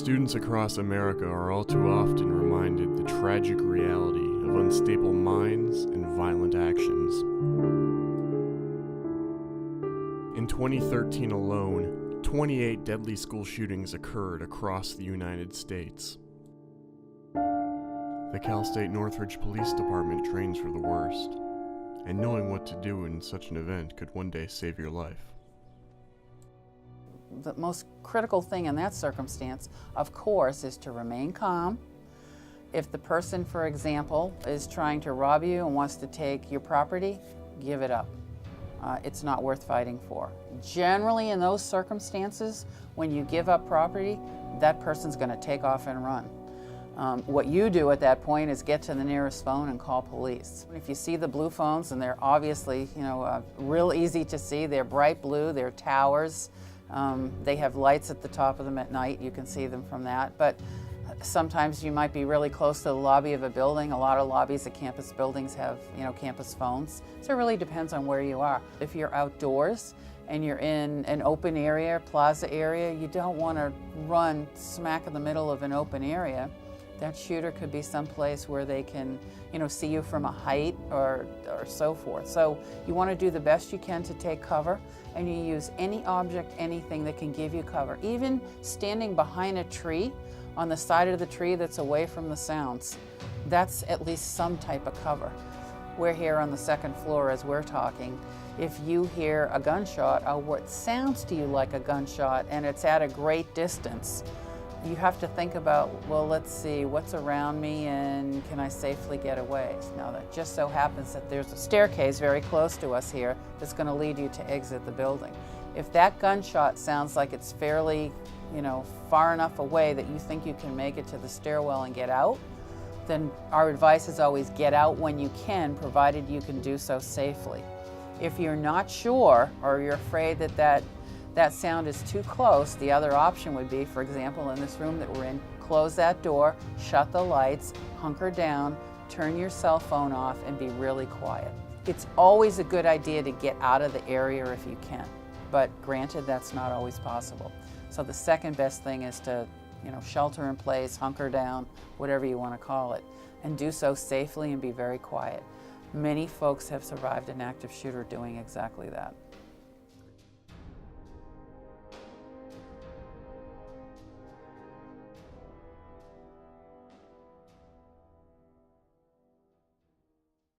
Students across America are all too often reminded the tragic reality of unstable minds and violent actions. In 2013 alone, 28 deadly school shootings occurred across the United States. The Cal State Northridge Police Department trains for the worst, and knowing what to do in such an event could one day save your life. The most critical thing in that circumstance, of course, is to remain calm. If the person, for example, is trying to rob you and wants to take your property, give it up. It's not worth fighting for. Generally, in those circumstances, when you give up property, that person's going to take off and run. What you do at that point is get to the nearest phone and call police. If you see the blue phones, and they're obviously, real easy to see, they're bright blue, they're towers. They have lights at the top of them at night. You can see them from that. But sometimes you might be really close to the lobby of a building. A lot of lobbies at campus buildings have, campus phones. So it really depends on where you are. If you're outdoors and you're in an open area, plaza area, you don't want to run smack in the middle of an open area. That shooter could be someplace where they can, see you from a height or so forth. So you want to do the best you can to take cover, and you use any object, anything that can give you cover. Even standing behind a tree, on the side of the tree that's away from the sounds, that's at least some type of cover. We're here on the second floor as we're talking. If you hear a gunshot, or what sounds to you like a gunshot, and it's at a great distance, you have to think about, well, let's see, what's around me and can I safely get away? Now, that just so happens that there's a staircase very close to us here that's going to lead you to exit the building. If that gunshot sounds like it's fairly, far enough away that you think you can make it to the stairwell and get out, then our advice is always get out when you can, provided you can do so safely. If you're not sure, or you're afraid that sound is too close, the other option would be, for example, in this room that we're in, close that door, shut the lights, hunker down, turn your cell phone off, and be really quiet. It's always a good idea to get out of the area if you can, but granted, that's not always possible. So the second best thing is to, shelter in place, hunker down, whatever you want to call it, and do so safely and be very quiet. Many folks have survived an active shooter doing exactly that.